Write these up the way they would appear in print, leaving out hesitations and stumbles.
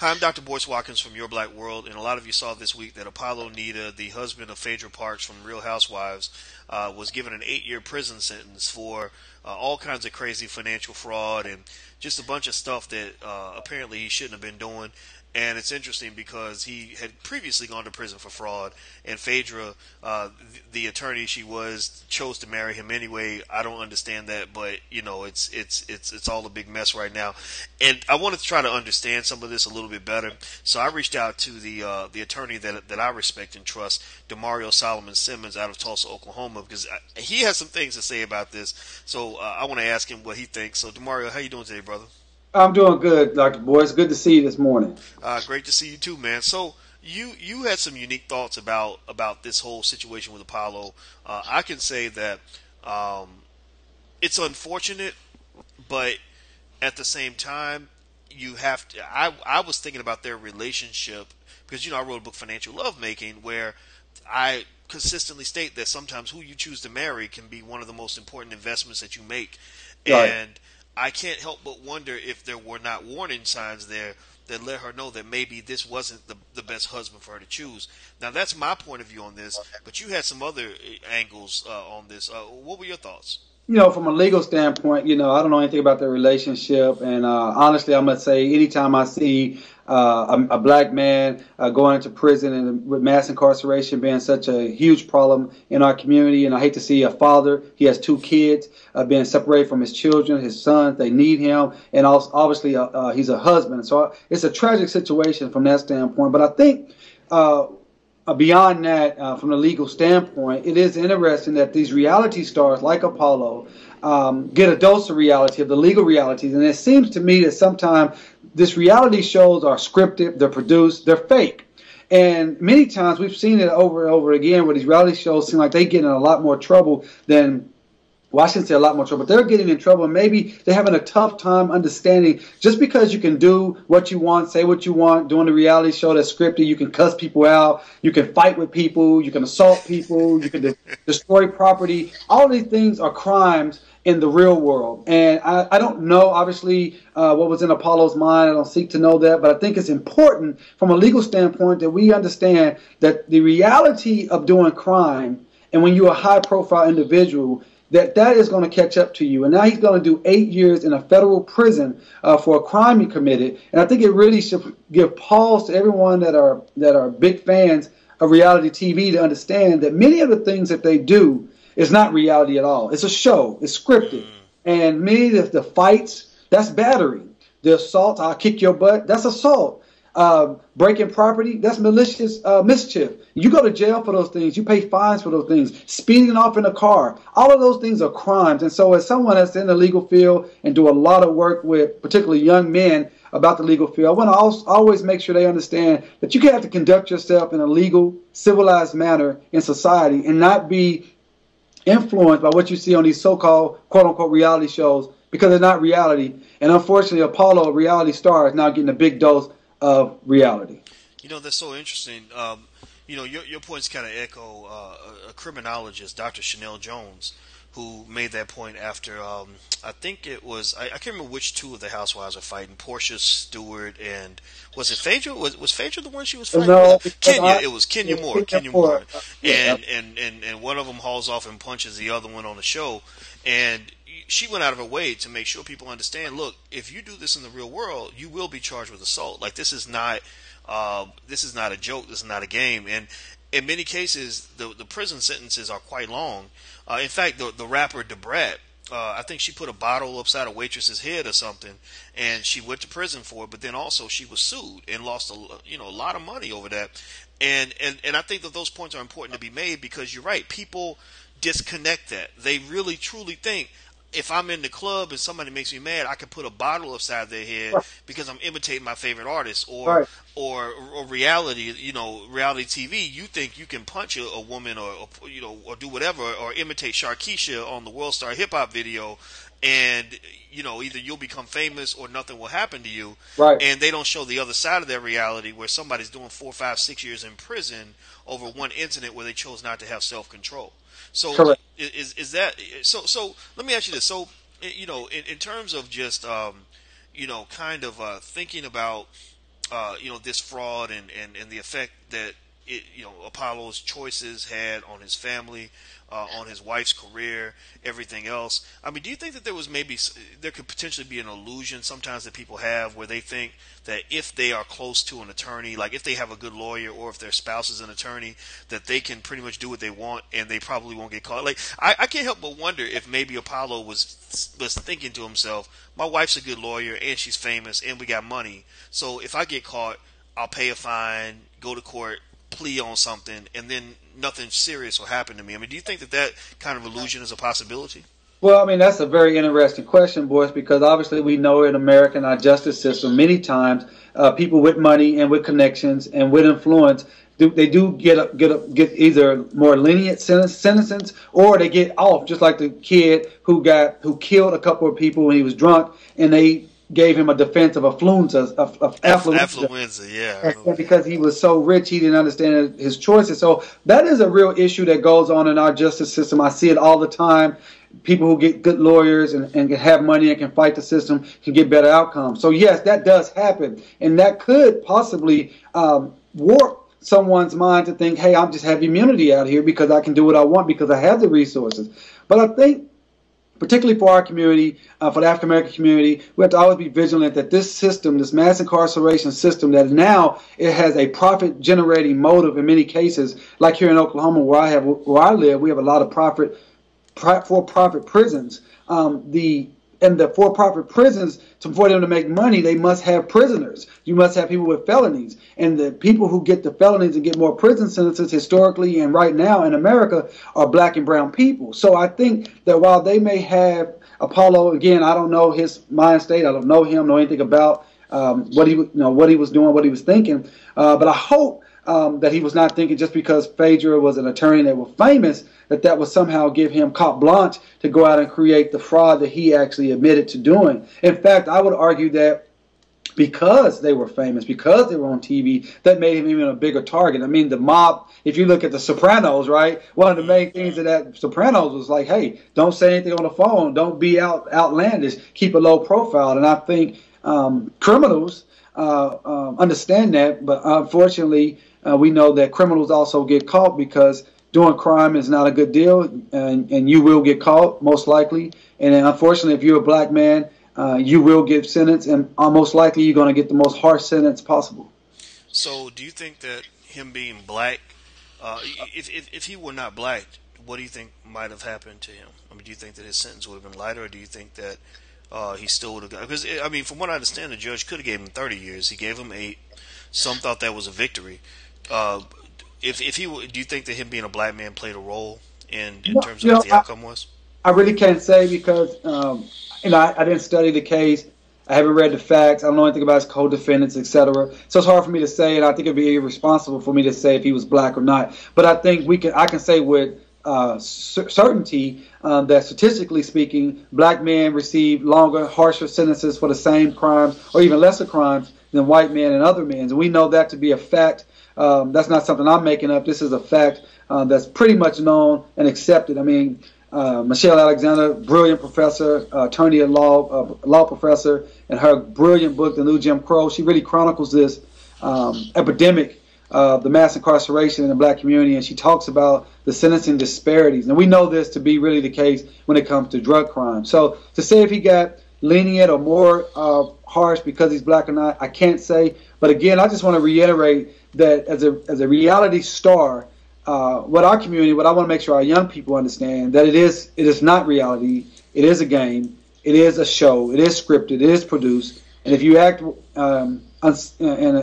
Hi, I'm Dr. Boyce Watkins from Your Black World, and a lot of you saw this week that Apollo Nida, the husband of Phaedra Parks from Real Housewives, was given an 8-year prison sentence for all kinds of crazy financial fraud and just a bunch of stuff that apparently he shouldn't have been doing. And it's interesting because he had previously gone to prison for fraud, and Phaedra, the attorney she was, chose to marry him anyway. I don't understand that, but it's all a big mess right now. And I wanted to try to understand some of this a little bit better, so I reached out to the attorney that I respect and trust, Damario Solomon Simmons out of Tulsa, Oklahoma, because he has some things to say about this. So I want to ask him what he thinks. So Damario, how you doing today, brother? I'm doing good, Dr. Boyce. Good to see you this morning. Great to see you too, man. So you had some unique thoughts about this whole situation with Apollo. I can say that it's unfortunate, but at the same time, you have to. I was thinking about their relationship because I wrote a book, Financial Lovemaking, where I consistently state that sometimes who you choose to marry can be one of the most important investments that you make, Right. and I can't help but wonder if there were not warning signs there that let her know that maybe this wasn't the best husband for her to choose. Now, that's my point of view on this, but you had some other angles on this. What were your thoughts? From a legal standpoint, I don't know anything about their relationship. And honestly, I must say, anytime I see a black man going into prison and with mass incarceration being such a huge problem in our community, and I hate to see a father, he has 2 kids, being separated from his children, his sons, they need him. And also, obviously, he's a husband. So it's a tragic situation from that standpoint. But I think beyond that, from the legal standpoint, it is interesting that these reality stars like Apollo get a dose of reality, of the legal realities. And it seems to me that sometimes these reality shows are scripted, they're produced, they're fake. And many times we've seen it over and over again where these reality shows seem like they get in a lot more trouble than, well, I shouldn't say a lot more trouble, but they're getting in trouble, and maybe they're having a tough time understanding just because you can do what you want, say what you want, doing the reality show that's scripted, you can cuss people out, you can fight with people, you can assault people, you can destroy property. All these things are crimes in the real world. And I don't know, obviously, what was in Apollo's mind. I don't seek to know that, but I think it's important from a legal standpoint that we understand that the reality of doing crime, and when you're a high-profile individual, that is going to catch up to you. And now he's going to do 8 years in a federal prison for a crime he committed. And I think it really should give pause to everyone that are big fans of reality TV to understand that many of the things that they do is not reality at all. It's a show. It's scripted. And many of the fights, that's battery. The assault, I'll kick your butt, that's assault. Breaking property, that's malicious mischief. You go to jail for those things. You pay fines for those things. Speeding off in a car. All of those things are crimes. And so as someone that's in the legal field and do a lot of work with particularly young men about the legal field, I want to always make sure they understand that you have to conduct yourself in a legal, civilized manner in society and not be influenced by what you see on these so-called quote-unquote reality shows, because they're not reality. And unfortunately, Apollo, a reality star, is now getting a big dose of reality. That's so interesting. Your points kind of echo a criminologist, Dr. Chanel Jones, who made that point after I think it was I can't remember which two of the housewives are fighting, Portia Stewart and was it Phaedra? Was Phaedra the one she was fighting? No, Kenya. It was Kenya Moore. Kenya Moore. Yeah. And one of them hauls off and punches the other one on the show, and she went out of her way to make sure people understand. Look, if you do this in the real world, you will be charged with assault. Like this is not a joke. This is not a game. And in many cases, the prison sentences are quite long. In fact, the rapper Debrat, I think she put a bottle upside a waitress's head or something, and she went to prison for it. But then also she was sued and lost a lot of money over that. And I think that those points are important to be made because you're right. People disconnect that. They really truly think, if I'm in the club and somebody makes me mad, I can put a bottle upside their head because I'm imitating my favorite artist, or reality, reality TV. You think you can punch a woman or do whatever, or imitate Sharkeisha on the World Star Hip Hop video, and either you'll become famous or nothing will happen to you. Right. And they don't show the other side of their reality where somebody's doing 4, 5, 6 years in prison over one incident where they chose not to have self-control. So Correct. Is that so? So let me ask you this. So in terms of just kind of thinking about this fraud and the effect that Apollo's choices had on his family, on his wife's career, everything else. I mean, do you think that there could potentially be an illusion sometimes that people have where they think that if they are close to an attorney, like if they have a good lawyer or if their spouse is an attorney, that they can pretty much do what they want and they probably won't get caught? Like, I can't help but wonder if maybe Apollo was thinking to himself, my wife's a good lawyer and she's famous and we got money, so if I get caught, I'll pay a fine, go to court, plea on something, and then nothing serious will happen to me. I mean, do you think that kind of illusion is a possibility? Well, I mean, that's a very interesting question, Boyce, because obviously we know in America, in our justice system, many times people with money and with connections and with influence, they do get either more lenient sentences or they get off, just like the kid who killed a couple of people when he was drunk, and they gave him a defense of affluenza, yeah. And because he was so rich, he didn't understand his choices. So that is a real issue that goes on in our justice system. I see it all the time. People who get good lawyers and can have money and can fight the system can get better outcomes. So yes, that does happen. And that could possibly warp someone's mind to think, hey, I'm just have immunity out here because I can do what I want because I have the resources. But I think, particularly for our community, for the African American community, we have to always be vigilant that this system, this mass incarceration system, that now it has a profit-generating motive in many cases. Like here in Oklahoma, where I live, we have a lot of for-profit prisons. The for-profit prisons, for them to make money, they must have prisoners. You must have people with felonies. And the people who get the felonies and get more prison sentences historically and right now in America are black and brown people. So I think that while they may have Apollo, again, I don't know his mind state. I don't know him, know anything about what he was doing, what he was thinking. But I hope that he was not thinking just because Phaedra was an attorney that was famous, that would somehow give him carte blanche to go out and create the fraud that he actually admitted to doing. In fact, I would argue that because they were famous, because they were on TV, that made him even a bigger target. I mean, the mob, if you look at The Sopranos, right, one of the main things of that Sopranos was like, hey, don't say anything on the phone, don't be outlandish, keep a low profile. And I think criminals understand that, but unfortunately, we know that criminals also get caught because doing crime is not a good deal, and you will get caught, most likely. And then, unfortunately, if you're a black man, you will get sentenced, and most likely you're going to get the most harsh sentence possible. So do you think that him being black, if he were not black, what do you think might have happened to him? I mean, do you think that his sentence would have been lighter, or do you think that he still would have got... Because, I mean, from what I understand, the judge could have gave him 30 years. He gave him 8. Some thought that was a victory. Do you think that him being a black man played a role in terms of what the outcome was? I really can't say because I didn't study the case. I haven't read the facts. I don't know anything about his co-defendants, etc. So it's hard for me to say, and I think it'd be irresponsible for me to say if he was black or not. But I think I can say with certainty that statistically speaking, black men receive longer, harsher sentences for the same crimes or even lesser crimes than white men and other men. And we know that to be a fact. That's not something I'm making up. This is a fact that's pretty much known and accepted. I mean, Michelle Alexander, brilliant professor, attorney at law, law professor, and her brilliant book, The New Jim Crow, she really chronicles this epidemic of the mass incarceration in the black community, and she talks about the sentencing disparities. And we know this to be really the case when it comes to drug crime. So to say if he got lenient or more harsh because he's black or not, I can't say. But again, I just want to reiterate that as a reality star, what our community, what I want to make sure our young people understand, that it is not reality. It is a game. It is a show. It is scripted. It is produced. And if you act in an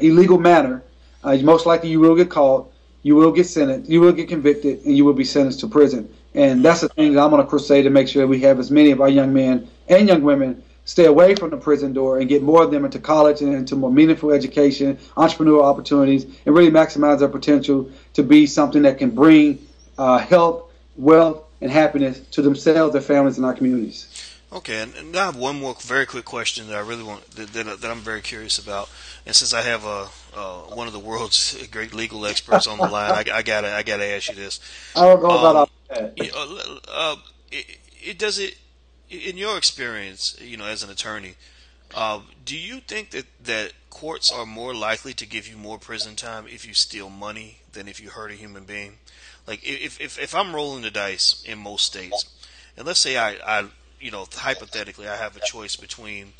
illegal manner, most likely you will get caught, you will get sentenced, you will get convicted, and you will be sentenced to prison. And that's the thing that I'm on a crusade to make sure we have as many of our young men and young women stay away from the prison door and get more of them into college and into more meaningful education, entrepreneurial opportunities, and really maximize their potential to be something that can bring health, wealth, and happiness to themselves, their families, and our communities. Okay, and I have one more very quick question that I really want that I'm very curious about. And since I have one of the world's great legal experts on the line, I gotta ask you this. I don't know about that. In your experience, as an attorney, Do you think that courts are more likely to give you more prison time if you steal money than if you hurt a human being? Like if I'm rolling the dice in most states, and let's say I hypothetically I have a choice between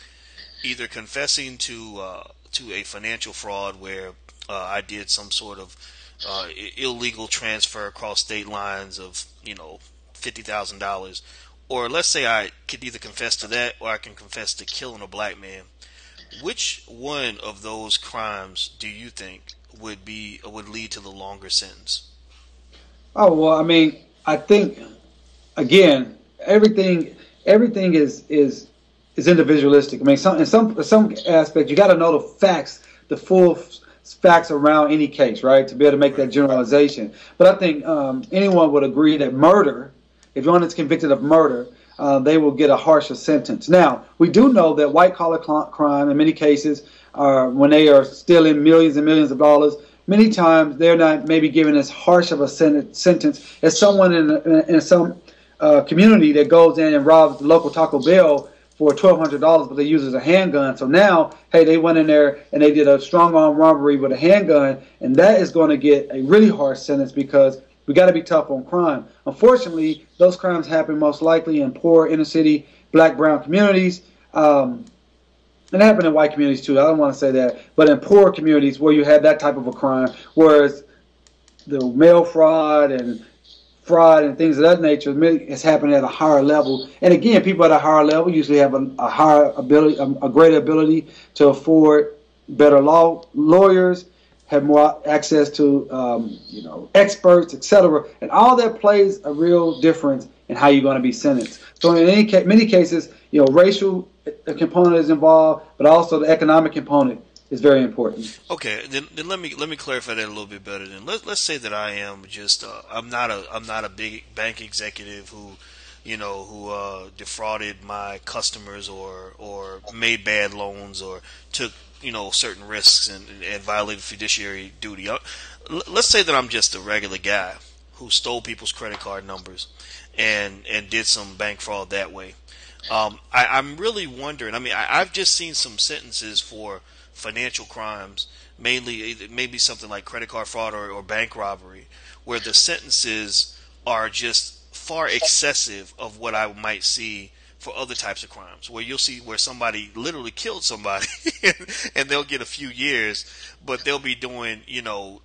either confessing to a financial fraud where I did some sort of illegal transfer across state lines of $50,000, or let's say I could either confess to that or I can confess to killing a black man. Which one of those crimes do you think would lead to the longer sentence? Oh well, I mean, I think again, everything is individualistic. I mean, in some aspect, you got to know the facts, the full facts around any case, right, to be able to make that generalization. But I think anyone would agree that murder, if one is convicted of murder, they will get a harsher sentence. Now, we do know that white-collar crime, in many cases, when they are stealing millions and millions of dollars, many times they're not maybe given as harsh of a sentence as someone in some community that goes in and robs the local Taco Bell for $1,200, but they use it as a handgun. So now, hey, they went in there and they did a strong arm robbery with a handgun, and that is going to get a really harsh sentence because we got to be tough on crime. Unfortunately, those crimes happen most likely in poor inner city, black, brown communities. And it happened in white communities too. I don't want to say that, but in poor communities where you have that type of a crime, whereas the mail fraud and things of that nature is happening at a higher level. And again, people at a higher level usually have a higher ability, a greater ability to afford better lawyers, have more access to experts, etc. And all that plays a real difference in how you're going to be sentenced. So in many cases, racial component is involved, but also the economic component is very important. Okay, then let me clarify that a little bit better. Then let's say that I am just I'm not a big bank executive who defrauded my customers or made bad loans or took certain risks and violated fiduciary duty. Let's say that I'm just a regular guy who stole people's credit card numbers and did some bank fraud that way. I'm really wondering. I mean, I've just seen some sentences for financial crimes, mainly maybe something like credit card fraud or bank robbery, where the sentences are just far excessive of what I might see for other types of crimes, where you'll see where somebody literally killed somebody and they'll get a few years, but they'll be doing 80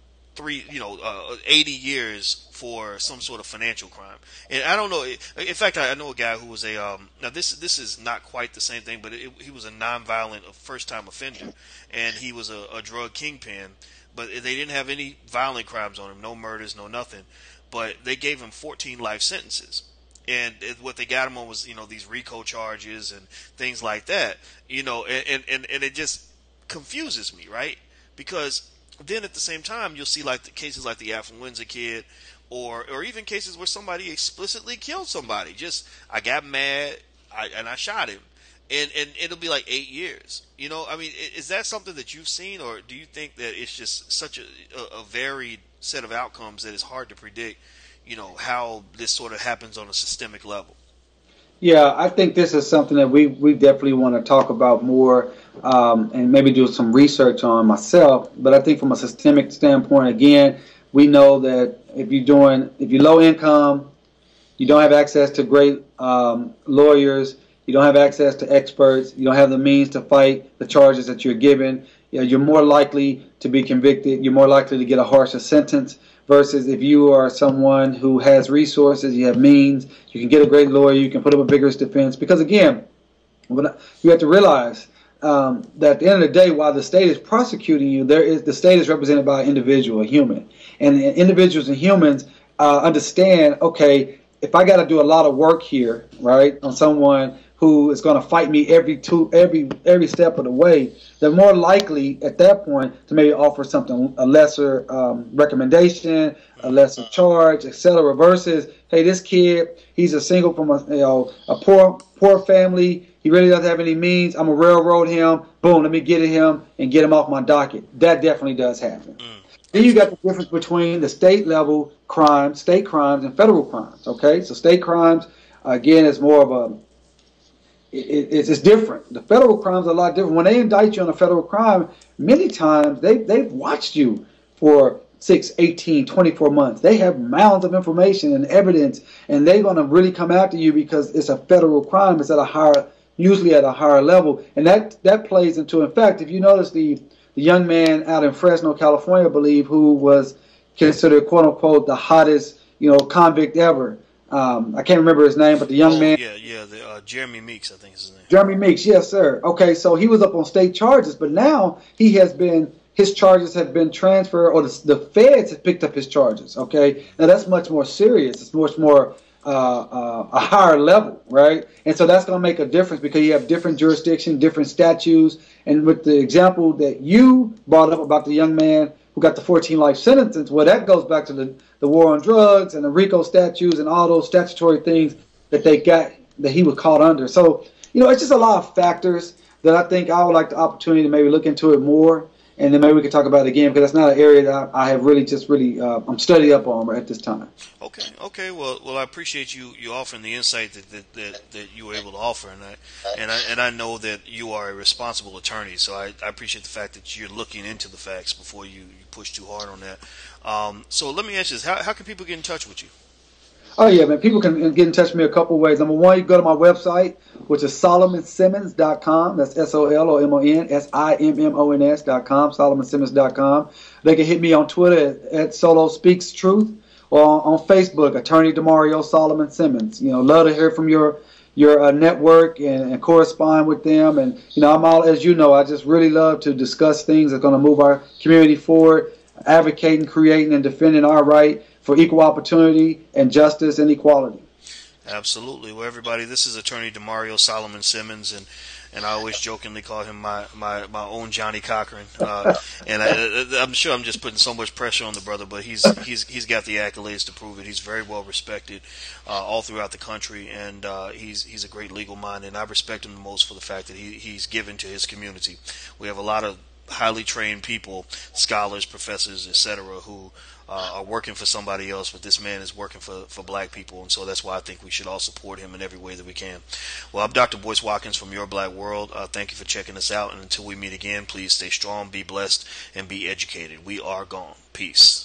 years for some sort of financial crime. And I don't know. In fact, I know a guy who was now this is not quite the same thing, but he was a nonviolent first-time offender, and he was a drug kingpin, but they didn't have any violent crimes on him, no murders, no nothing, but they gave him 14 life sentences. And what they got him on was, these RICO charges and things like that, and it just confuses me, right? Because then at the same time, you'll see like the cases like the affluenza kid, or even cases where somebody explicitly killed somebody. Just, I got mad and I shot him, and it'll be like 8 years. I mean, is that something that you've seen, or do you think that it's just such a varied set of outcomes that it's hard to predict, how this sort of happens on a systemic level? Yeah, I think this is something that we definitely want to talk about more, and maybe do some research on myself. But I think from a systemic standpoint, again, we know that if you're low income, you don't have access to great lawyers, you don't have access to experts, you don't have the means to fight the charges that you're given, you're more likely to be convicted, you're more likely to get a harsher sentence. Versus if you are someone who has resources, you have means, you can get a great lawyer, you can put up a vigorous defense. Because again, you have to realize that at the end of the day, while the state is prosecuting you, the state is represented by an individual, a human. And individuals and humans understand, okay, if I got to do a lot of work here, right, on someone who is going to fight me every step of the way, they're more likely at that point to maybe offer something, a lesser recommendation, a lesser charge, etc. Versus, hey, this kid, he's a single from a poor family. He really doesn't have any means. I'm gonna railroad him. Boom, let me get at him and get him off my docket. That definitely does happen. Then you got the difference between the state level crimes, state crimes, and federal crimes. Okay, so state crimes again is more of it's different. The federal crimes are a lot different. When they indict you on a federal crime, many times they've watched you for 6, 18, 24 months. They have mounds of information and evidence, and they're going to really come after you because it's a federal crime. It's usually at a higher level, and that plays into. In fact, if you notice the young man out in Fresno, California, I believe, who was considered quote unquote the hottest convict ever. I can't remember his name, but the young man. Jeremy Meeks, I think is his name. Jeremy Meeks, yes, sir. Okay, so he was up on state charges, but now his charges have been transferred, or the feds have picked up his charges. Okay, now that's much more serious. It's much more a higher level, right? And so that's going to make a difference because you have different jurisdictions, different statutes. And with the example that you brought up about the young man who got the 14 life sentences, well, that goes back to the war on drugs and the RICO statutes and all those statutory things that he was caught under. So, it's just a lot of factors that I think I would like the opportunity to maybe look into it more. And then maybe we can talk about it again because that's not an area that I have I'm studied up on at this time. Okay. Well, I appreciate you offering the insight that you were able to offer, and I know that you are a responsible attorney, so I appreciate the fact that you're looking into the facts before you push too hard on that. So let me ask you this: how can people get in touch with you? Oh, yeah, man. People can get in touch with me a couple ways. Number one, you go to my website, which is SolomonSimmons.com. That's SolomonSimmons.com, SolomonSimmons.com. They can hit me on Twitter at Solo Speaks Truth, or on Facebook, Attorney Damario Solomon Simmons. Love to hear from your network and correspond with them. And, I'm all, as you know, I just really love to discuss things that's going to move our community forward, advocating, creating, and defending our right for equal opportunity and justice and equality. Absolutely. Well, everybody, this is Attorney Damario Solomon Simmons, and I always jokingly call him my own Johnny Cochran. And I'm sure I'm just putting so much pressure on the brother, but he's got the accolades to prove it. He's very well respected all throughout the country, and he's a great legal mind, and I respect him the most for the fact that he's given to his community. We have a lot of highly trained people, scholars, professors, etc., who are working for somebody else, but this man is working for black people, and so that's why I think we should all support him in every way that we can. Well, I'm Dr. Boyce Watkins from Your Black World. Thank you for checking us out, and until we meet again, please stay strong, be blessed, and be educated. We are gone. Peace.